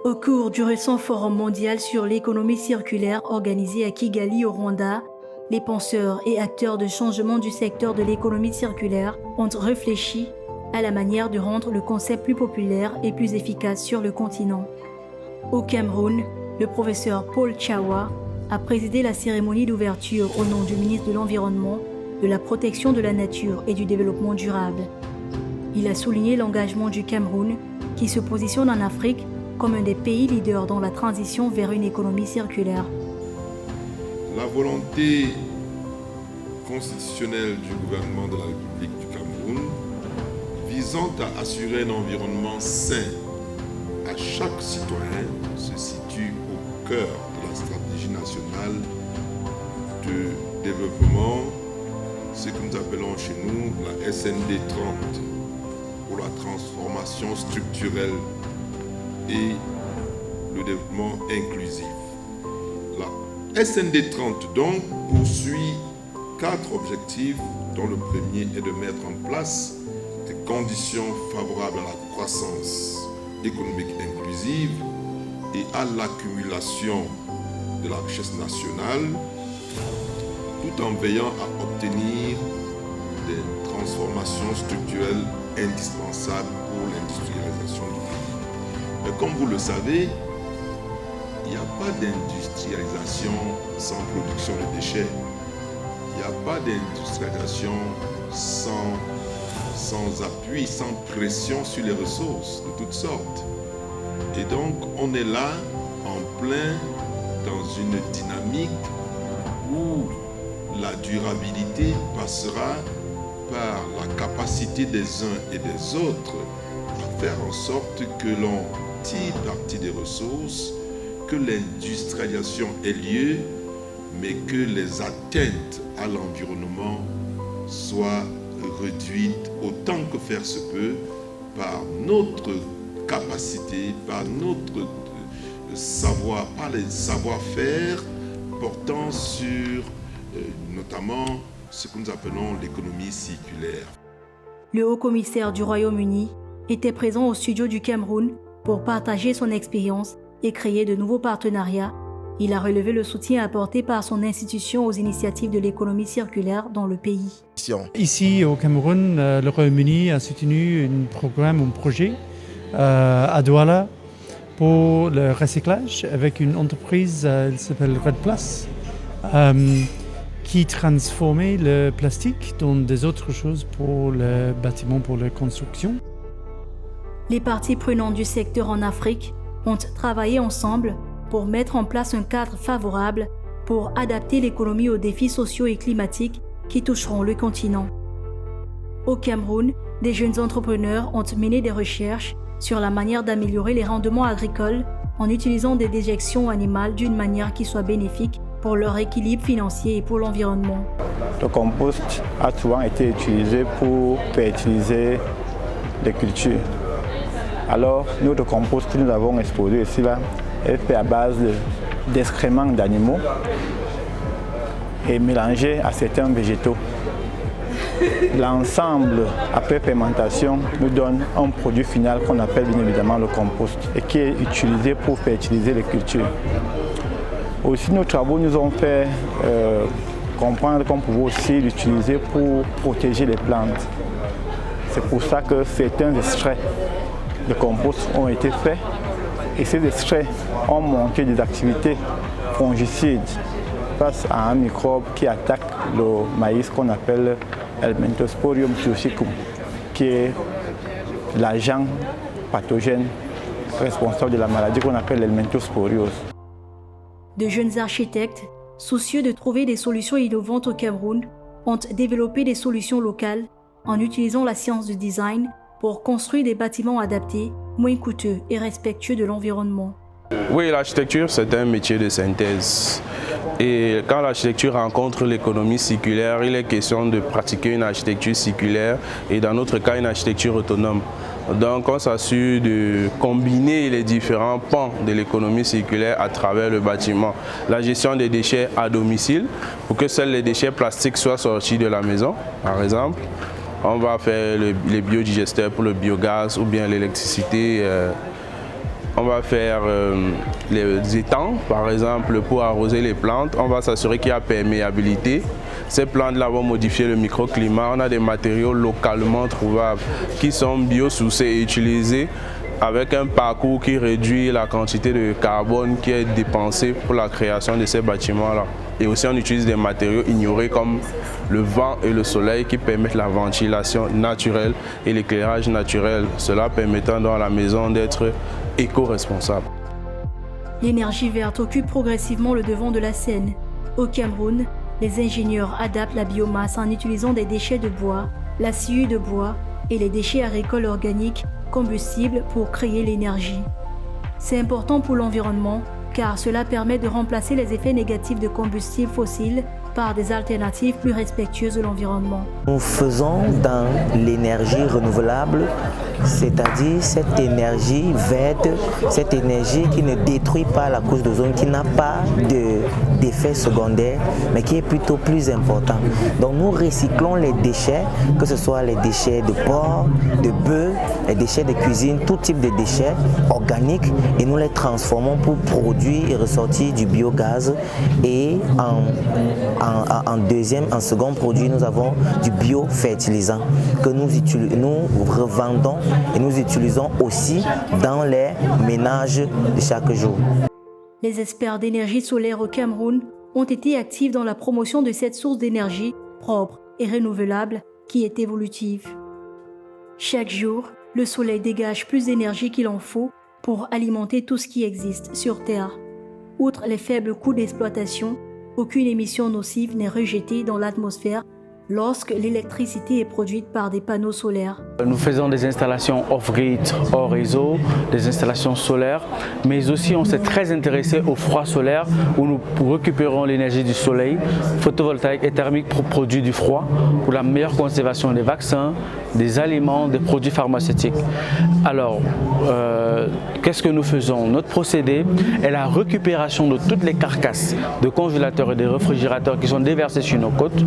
Au cours du récent Forum mondial sur l'économie circulaire organisé à Kigali au Rwanda, les penseurs et acteurs de changement du secteur de l'économie circulaire ont réfléchi à la manière de rendre le concept plus populaire et plus efficace sur le continent. Au Cameroun, le professeur Paul Chawa a présidé la cérémonie d'ouverture au nom du ministre de l'Environnement, de la Protection de la Nature et du Développement durable. Il a souligné l'engagement du Cameroun, qui se positionne en Afrique comme un des pays leaders dans la transition vers une économie circulaire. La volonté constitutionnelle du gouvernement de la République du Cameroun visant à assurer un environnement sain à chaque citoyen se situe au cœur de la stratégie nationale de développement, ce que nous appelons chez nous la SND 30, pour la transformation structurelle et le développement inclusif. La SND 30 donc poursuit 4 objectifs dont le premier est de mettre en place des conditions favorables à la croissance économique inclusive et à l'accumulation de la richesse nationale, tout en veillant à obtenir des transformations structurelles indispensables pour l'industrialisation du pays. Mais comme vous le savez, il n'y a pas d'industrialisation sans production de déchets. Il n'y a pas d'industrialisation sans appui, sans pression sur les ressources de toutes sortes. Et donc, on est là en plein dans une dynamique où la durabilité passera par la capacité des uns et des autres à faire en sorte que l'on tire parti des ressources, que l'industrialisation ait lieu, mais que les atteintes à l'environnement soient réduites autant que faire se peut par notre capacité, par notre savoir, par les savoir-faire portant sur notamment ce que nous appelons l'économie circulaire. Le haut-commissaire du Royaume-Uni était présent au studio du Cameroun pour partager son expérience et créer de nouveaux partenariats. Il a relevé le soutien apporté par son institution aux initiatives de l'économie circulaire dans le pays. Ici au Cameroun, le Royaume-Uni a soutenu un projet à Douala pour le recyclage avec une entreprise qui s'appelle Red Plus, qui transformait le plastique dans des autres choses pour le bâtiment, pour la construction. Les parties prenantes du secteur en Afrique ont travaillé ensemble pour mettre en place un cadre favorable pour adapter l'économie aux défis sociaux et climatiques qui toucheront le continent. Au Cameroun, des jeunes entrepreneurs ont mené des recherches sur la manière d'améliorer les rendements agricoles en utilisant des déjections animales d'une manière qui soit bénéfique pour leur équilibre financier et pour l'environnement. Le compost a souvent été utilisé pour fertiliser les cultures. Alors, notre compost que nous avons exposé ici là, est fait à base d'excréments d'animaux et mélangé à certains végétaux. L'ensemble, après fermentation, nous donne un produit final qu'on appelle bien évidemment le compost et qui est utilisé pour fertiliser les cultures. Aussi, nos travaux nous ont fait comprendre qu'on pouvait aussi l'utiliser pour protéger les plantes. C'est pour ça que certains extraits de compost ont été faits et ces extraits ont montré des activités fongicides face à un microbe qui attaque le maïs qu'on appelle Helminthosporium pseudocycum, qui est l'agent pathogène responsable de la maladie qu'on appelle l'helminthosporiose. De jeunes architectes, soucieux de trouver des solutions innovantes au Cameroun, ont développé des solutions locales en utilisant la science du design pour construire des bâtiments adaptés, moins coûteux et respectueux de l'environnement. Oui, l'architecture, c'est un métier de synthèse. Et quand l'architecture rencontre l'économie circulaire, il est question de pratiquer une architecture circulaire et dans notre cas, une architecture autonome. Donc on s'assure de combiner les différents pans de l'économie circulaire à travers le bâtiment. La gestion des déchets à domicile, pour que seuls les déchets plastiques soient sortis de la maison, par exemple. On va faire les biodigesteurs pour le biogaz ou bien l'électricité On va faire les étangs, par exemple, pour arroser les plantes. On va s'assurer qu'il y a perméabilité. Ces plantes-là vont modifier le microclimat. On a des matériaux localement trouvables qui sont biosourcés et utilisés avec un parcours qui réduit la quantité de carbone qui est dépensée pour la création de ces bâtiments-là. Et aussi on utilise des matériaux ignorés comme le vent et le soleil qui permettent la ventilation naturelle et l'éclairage naturel, cela permettant dans la maison d'être éco-responsable. L'énergie verte occupe progressivement le devant de la scène. Au Cameroun, les ingénieurs adaptent la biomasse en utilisant des déchets de bois, la sciure de bois et les déchets agricoles organiques combustibles pour créer l'énergie. C'est important pour l'environnement car cela permet de remplacer les effets négatifs de combustibles fossiles par des alternatives plus respectueuses de l'environnement. Nous faisons dans l'énergie renouvelable, c'est-à-dire cette énergie verte, cette énergie qui ne détruit pas la couche d'ozone, qui n'a pas d'effet secondaire, mais qui est plutôt plus important. Donc nous recyclons les déchets, que ce soit les déchets de porc, de bœuf, les déchets de cuisine, tout type de déchets organiques, et nous les transformons pour produire et ressortir du biogaz. Et en second produit, nous avons du biofertilisant que nous revendons et nous utilisons aussi dans les ménages de chaque jour. Les experts d'énergie solaire au Cameroun ont été actifs dans la promotion de cette source d'énergie propre et renouvelable qui est évolutive. Chaque jour, le soleil dégage plus d'énergie qu'il en faut pour alimenter tout ce qui existe sur Terre. Outre les faibles coûts d'exploitation, aucune émission nocive n'est rejetée dans l'atmosphère lorsque l'électricité est produite par des panneaux solaires. Nous faisons des installations off-grid, hors réseau, des installations solaires, mais aussi on s'est très intéressé au froid solaire où nous récupérons l'énergie du soleil, photovoltaïque et thermique pour produire du froid, pour la meilleure conservation des vaccins, des aliments, des produits pharmaceutiques. Alors, qu'est-ce que nous faisons? Notre procédé est la récupération de toutes les carcasses de congélateurs et de réfrigérateurs qui sont déversés sur nos côtes.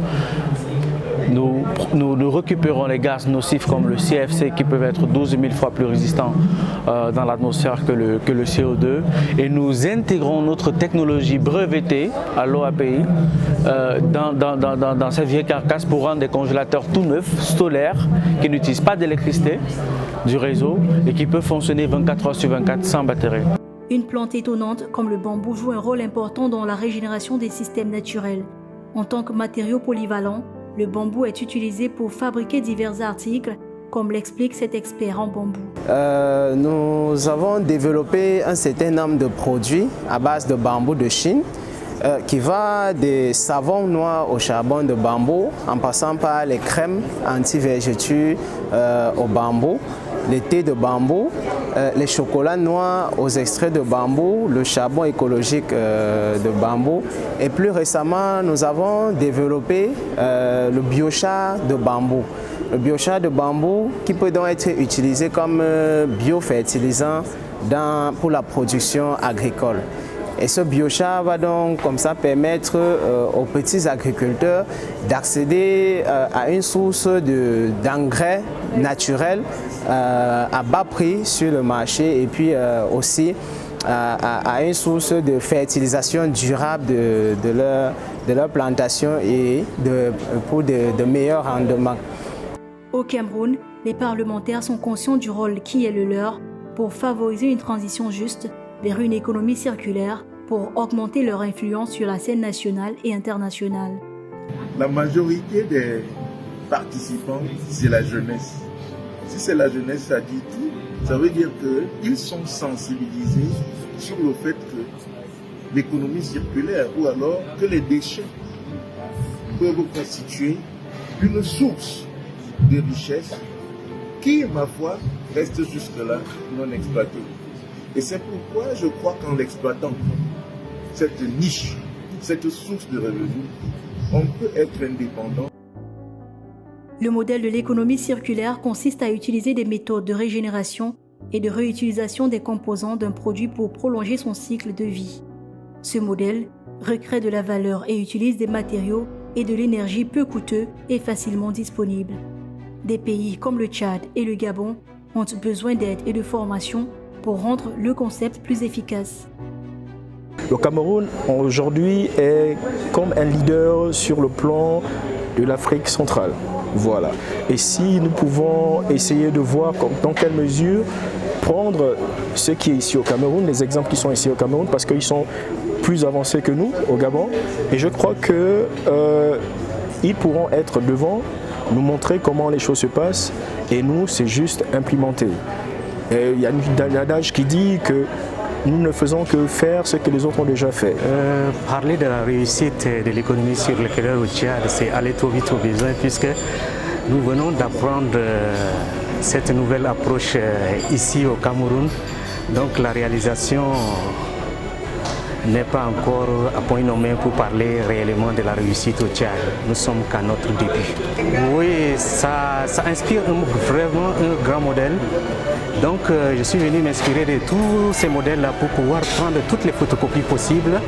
Nous récupérons les gaz nocifs comme le CFC qui peuvent être 12 000 fois plus résistants dans l'atmosphère que le CO2 et nous intégrons notre technologie brevetée à l'OAPI dans ces vieilles carcasses pour rendre des congélateurs tout neufs, solaires, qui n'utilisent pas d'électricité du réseau et qui peuvent fonctionner 24 heures sur 24 sans batterie. Une plante étonnante comme le bambou joue un rôle important dans la régénération des systèmes naturels. En tant que matériau polyvalent, le bambou est utilisé pour fabriquer divers articles, comme l'explique cet expert en bambou. Nous avons développé un certain nombre de produits à base de bambou de Chine, qui va des savons noirs au charbon de bambou, en passant par les crèmes anti-vergetures au bambou, les thés de bambou, les chocolats noirs aux extraits de bambou, le charbon écologique de bambou. Et plus récemment, nous avons développé le biochar de bambou. Le biochar de bambou qui peut donc être utilisé comme biofertilisant pour la production agricole. Et ce biochar va donc comme ça permettre aux petits agriculteurs d'accéder à une source d'engrais naturels à bas prix sur le marché et puis aussi à une source de fertilisation durable de leur plantation et pour de meilleurs rendements. Au Cameroun, les parlementaires sont conscients du rôle qui est le leur pour favoriser une transition juste vers une économie circulaire pour augmenter leur influence sur la scène nationale et internationale. La majorité des participants, c'est la jeunesse. Si c'est la jeunesse, ça dit tout. Ça veut dire qu'ils sont sensibilisés sur le fait que l'économie circulaire ou alors que les déchets peuvent constituer une source de richesse qui, ma foi, reste jusque-là non exploitée. Et c'est pourquoi je crois qu'en l'exploitant, cette niche, cette source de revenus, on peut être indépendant. Le modèle de l'économie circulaire consiste à utiliser des méthodes de régénération et de réutilisation des composants d'un produit pour prolonger son cycle de vie. Ce modèle recrée de la valeur et utilise des matériaux et de l'énergie peu coûteux et facilement disponibles. Des pays comme le Tchad et le Gabon ont besoin d'aide et de formation pour rendre le concept plus efficace. Le Cameroun aujourd'hui est comme un leader sur le plan de l'Afrique centrale. Voilà. Et si nous pouvons essayer de voir dans quelle mesure prendre ce qui est ici au Cameroun, les exemples qui sont ici au Cameroun, parce qu'ils sont plus avancés que nous au Gabon, et je crois qu'ils pourront être devant, nous montrer comment les choses se passent, et nous, c'est juste implémenter. Il y a un adage qui dit que nous ne faisons que faire ce que les autres ont déjà fait. Parler de la réussite de l'économie circulaire au Tchad, c'est aller trop vite au besoin, puisque nous venons d'apprendre cette nouvelle approche ici au Cameroun. Donc la réalisation n'est pas encore à point nommé pour parler réellement de la réussite au Tchad. Nous sommes qu'à notre début. Oui, ça inspire vraiment un grand modèle. Donc je suis venu m'inspirer de tous ces modèles-là pour pouvoir prendre toutes les photocopies possibles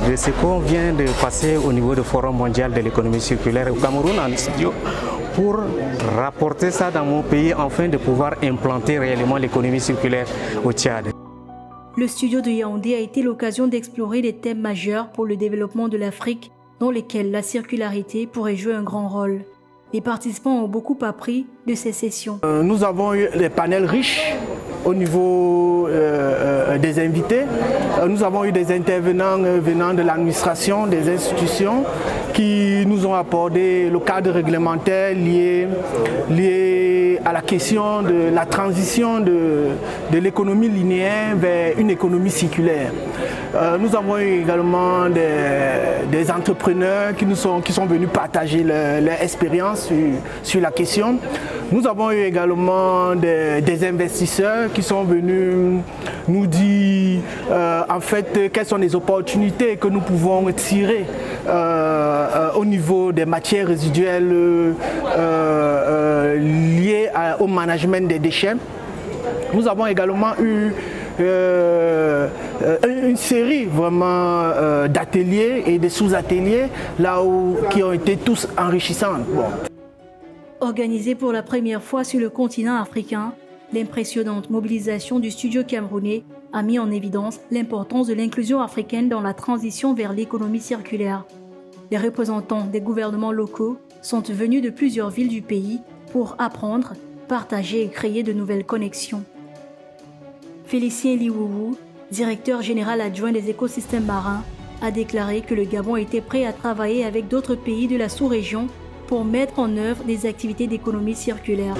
de ce qu'on vient de passer au niveau du Forum mondial de l'économie circulaire au Cameroun en studio, pour rapporter ça dans mon pays afin de pouvoir implanter réellement l'économie circulaire au Tchad. Le studio de Yaoundé a été l'occasion d'explorer des thèmes majeurs pour le développement de l'Afrique, dans lesquels la circularité pourrait jouer un grand rôle. Les participants ont beaucoup appris de ces sessions. Nous avons eu des panels riches au niveau des invités. Nous avons eu des intervenants venant de l'administration, des institutions, qui nous ont apporté le cadre réglementaire lié à la question de la transition de l'économie linéaire vers une économie circulaire. Nous avons eu également des entrepreneurs qui sont venus partager leur expérience sur la question. Nous avons eu également des investisseurs qui sont venus nous dire en fait quelles sont les opportunités que nous pouvons tirer au niveau des matières résiduelles liées au management des déchets. Nous avons également eu une série vraiment d'ateliers et de sous-ateliers qui ont été tous enrichissants. Bon. Organisée pour la première fois sur le continent africain, l'impressionnante mobilisation du studio camerounais a mis en évidence l'importance de l'inclusion africaine dans la transition vers l'économie circulaire. Les représentants des gouvernements locaux sont venus de plusieurs villes du pays pour apprendre, partager et créer de nouvelles connexions. Félicien Liwouvou, directeur général adjoint des écosystèmes marins, a déclaré que le Gabon était prêt à travailler avec d'autres pays de la sous-région pour mettre en œuvre des activités d'économie circulaire.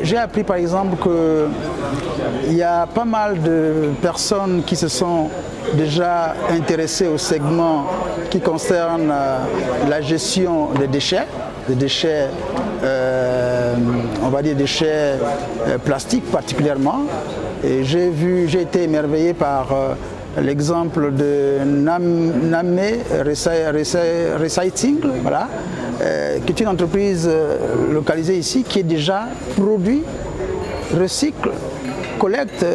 J'ai appris par exemple qu'il y a pas mal de personnes qui se sont déjà intéressées au segment qui concerne la gestion des déchets on va dire déchets plastiques particulièrement. Et j'ai été émerveillé par l'exemple de Namé Recycling, voilà, qui est une entreprise localisée ici qui est déjà produit, recycle, collecte,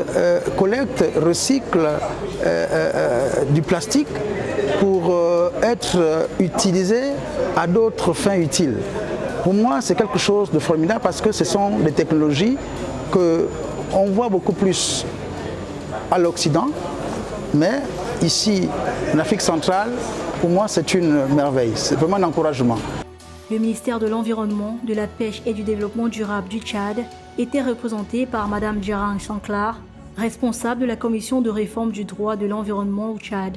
recycle du plastique pour être utilisé à d'autres fins utiles. Pour moi, c'est quelque chose de formidable parce que ce sont des technologies qu'on voit beaucoup plus à l'Occident, mais ici, en Afrique centrale, pour moi, c'est une merveille. C'est vraiment un encouragement. Le ministère de l'Environnement, de la Pêche et du Développement durable du Tchad était représenté par Mme Djerang Chanklar, responsable de la commission de réforme du droit de l'environnement au Tchad.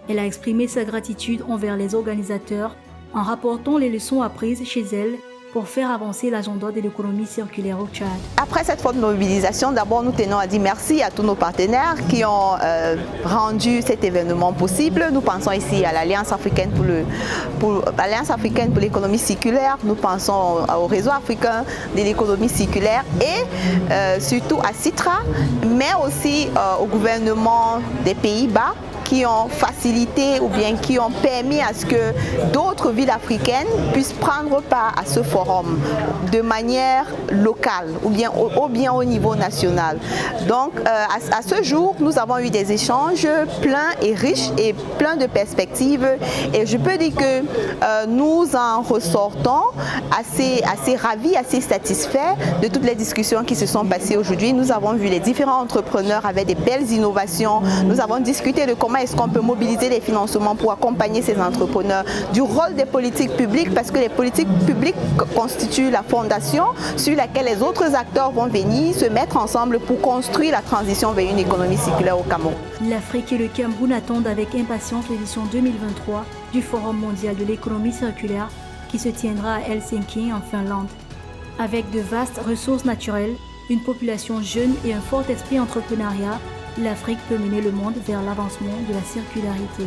Elle a exprimé sa gratitude envers les organisateurs en rapportant les leçons apprises chez elle pour faire avancer l'agenda de l'économie circulaire au Tchad. Après cette forte mobilisation, d'abord nous tenons à dire merci à tous nos partenaires qui ont rendu cet événement possible. Nous pensons ici à l'Alliance africaine pour l'économie circulaire, nous pensons au réseau africain de l'économie circulaire et surtout à Citra, mais aussi au gouvernement des Pays-Bas qui ont facilité ou bien qui ont permis à ce que d'autres villes africaines puissent prendre part à ce forum de manière locale ou bien au niveau national. Donc à ce jour, nous avons eu des échanges pleins et riches et pleins de perspectives, et je peux dire que nous en ressortons assez ravis, assez satisfaits de toutes les discussions qui se sont passées aujourd'hui. Nous avons vu les différents entrepreneurs avec des belles innovations. Nous avons discuté de comment est-ce qu'on peut mobiliser les financements pour accompagner ces entrepreneurs, du rôle des politiques publiques, parce que les politiques publiques constituent la fondation sur laquelle les autres acteurs vont venir se mettre ensemble pour construire la transition vers une économie circulaire au Cameroun. L'Afrique et le Cameroun attendent avec impatience l'édition 2023 du Forum mondial de l'économie circulaire qui se tiendra à Helsinki en Finlande. Avec de vastes ressources naturelles, une population jeune et un fort esprit entrepreneurial, l'Afrique peut mener le monde vers l'avancement de la circularité.